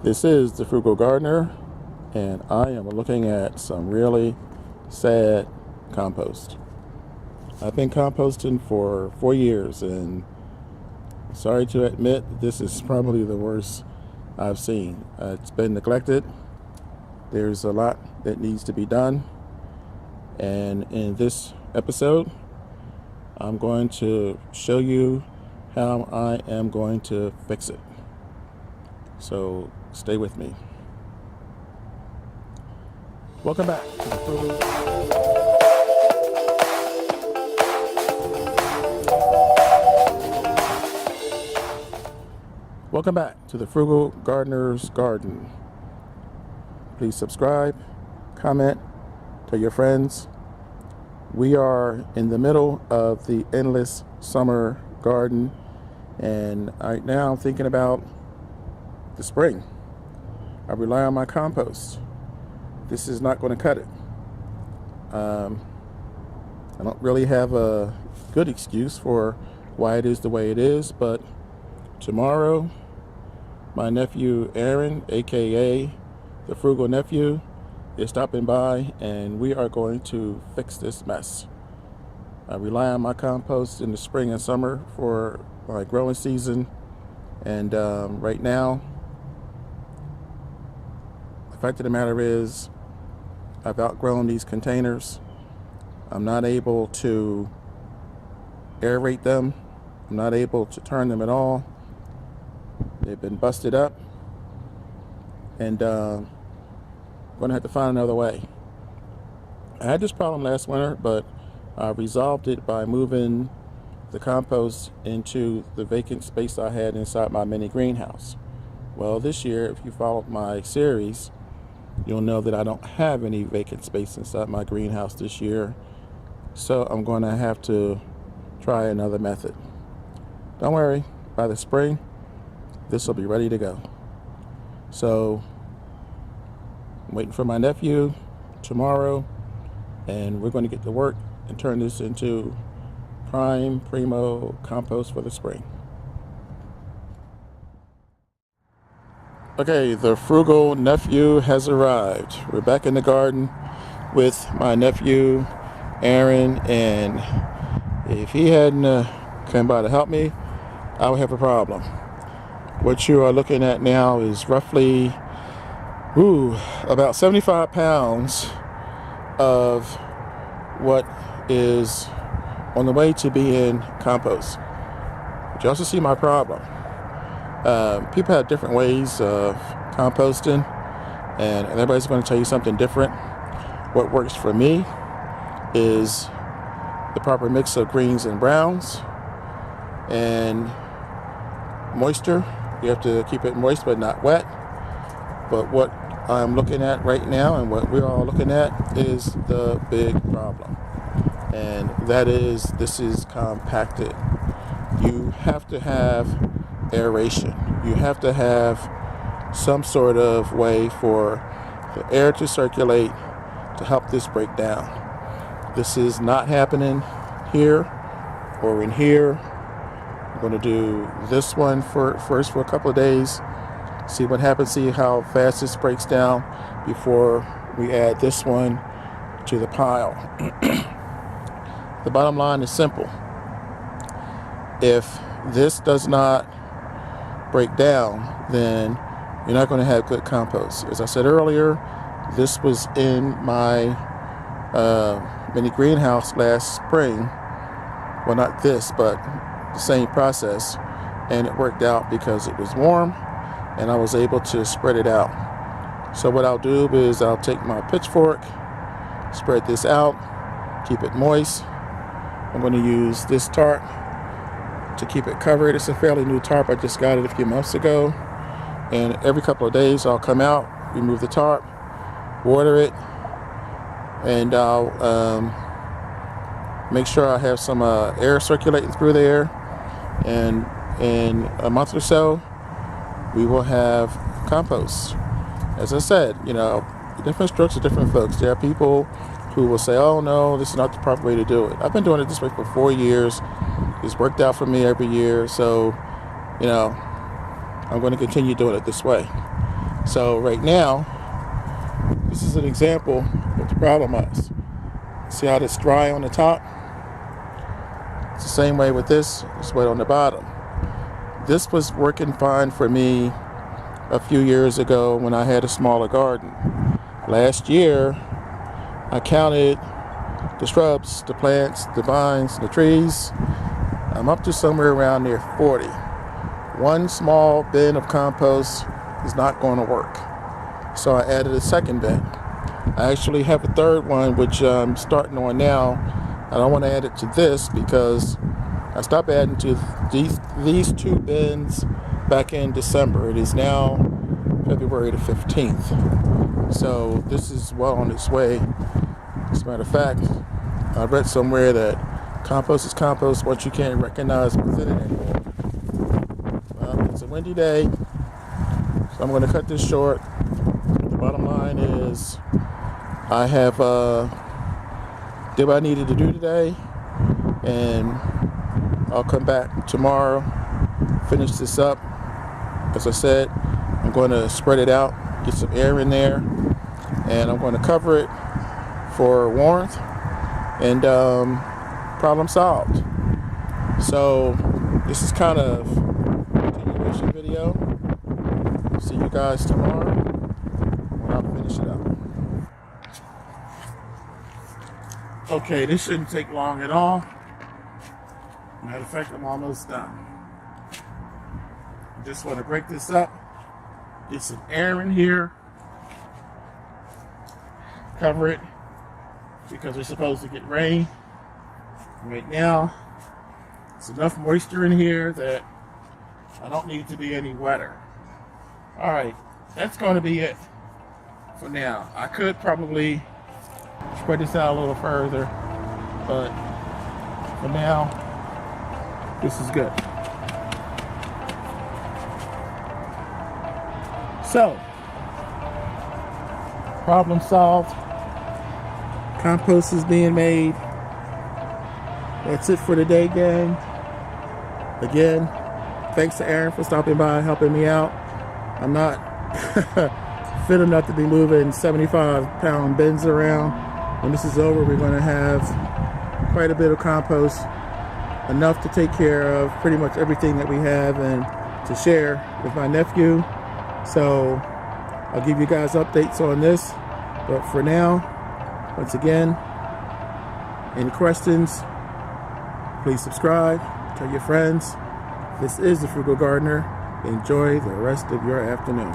This is the Frugal Gardener, and I am looking at some really sad compost. I've been composting for 4 years, and sorry to admit, this is probably the worst I've seen. It's been neglected. There's a lot that needs to be done, and in this episode, I'm going to show you how I am going to fix it. So stay with me. Welcome back to the Frugal. Welcome back to the Frugal Gardener's Garden. Please subscribe, comment, tell your friends. We are in the middle of the endless summer garden, and right now I'm thinking about the spring. I rely on my compost. This is not going to cut it. I don't really have a good excuse for why it is the way it is, but tomorrow my nephew Aaron, aka the Frugal Nephew, is stopping by, and we are going to fix this mess. I rely on my compost in the spring and summer for my growing season, and right now the fact of the matter is I've outgrown these containers. I'm not able to aerate them. I'm not able to turn them at all. They've been busted up, and I'm going to have to find another way. I had this problem last winter, but I resolved it by moving the compost into the vacant space I had inside my mini greenhouse. Well, this year, if you followed my series, you'll know that I don't have any vacant space inside my greenhouse this year, so I'm going to have to try another method. Don't worry, by the spring, this will be ready to go. So I'm waiting for my nephew tomorrow, and we're going to get to work and turn this into primo compost for the spring. Okay, the Frugal Nephew has arrived. We're back in the garden with my nephew Aaron, and if he hadn't come by to help me, I would have a problem. What you are looking at now is roughly about 75 pounds of what is on the way to being compost. But you also see my problem. People have different ways of composting, and everybody's going to tell you something different. What works for me is the proper mix of greens and browns and moisture. You have to keep it moist but not wet. But what I'm looking at right now, and what we're all looking at, is the big problem, and that is this is compacted. You have to have aeration. You have to have some sort of way for the air to circulate to help this break down. This is not happening here or in here. I'm going to do this one first for a couple of days, see what happens, see how fast this breaks down before we add this one to the pile. The bottom line is simple. If this does not break down, then you're not going to have good compost. As I said earlier, this was in my mini greenhouse last spring. Well, not this, but the same process, and it worked out because it was warm and I was able to spread it out. So what I'll do is I'll take my pitchfork, spread this out, keep it moist. I'm going to use this tarp to keep it covered. It's a fairly new tarp. I just got it a few months ago, and every couple of days I'll come out, remove the tarp, water it, and I'll make sure I have some air circulating through there, and in a month or so we will have compost. As I said, different strokes for different folks. There are people who will say, oh no, this is not the proper way to do it. I've been doing it this way for 4 years. It's worked out for me every year, so I'm going to continue doing it this way. So right now, this is an example of what the problem is. See how it's dry on the top? It's the same way with this. It's wet on the bottom. This was working fine for me a few years ago when I had a smaller garden. Last year, I counted the shrubs, the plants, the vines, the trees. I'm up to somewhere around near 40. One small bin of compost is not going to work. So I added a second bin. I actually have a third one, which I'm starting on now. I don't want to add it to this because I stopped adding to these two bins back in December. It is now February the 15th. So this is well on its way. As a matter of fact, I read somewhere that compost is compost once you can't recognize what's in it anymore. Well, it's a windy day, so I'm going to cut this short. The bottom line is I have did what I needed to do today, and I'll come back tomorrow, finish this up. As I said, I'm going to spread it out, get some air in there, and I'm going to cover it for warmth, and problem solved. So this is kind of a continuation video. See you guys tomorrow when I finish it up. Okay, this shouldn't take long at all. Matter of fact, I'm almost done. I just want to break this up, get some air in here, cover it, because we're supposed to get rain. Right now, there's enough moisture in here that I don't need to be any wetter. All right, that's going to be it for now. I could probably spread this out a little further, but for now, this is good. So, problem solved. Compost is being made. That's it for today, gang. Again, thanks to Aaron for stopping by and helping me out. I'm not fit enough to be moving 75-pound bins around. When this is over, we're going to have quite a bit of compost, enough to take care of pretty much everything that we have and to share with my nephew. So I'll give you guys updates on this. But for now, once again, any questions, please subscribe, tell your friends. This is the Frugal Gardener. Enjoy the rest of your afternoon.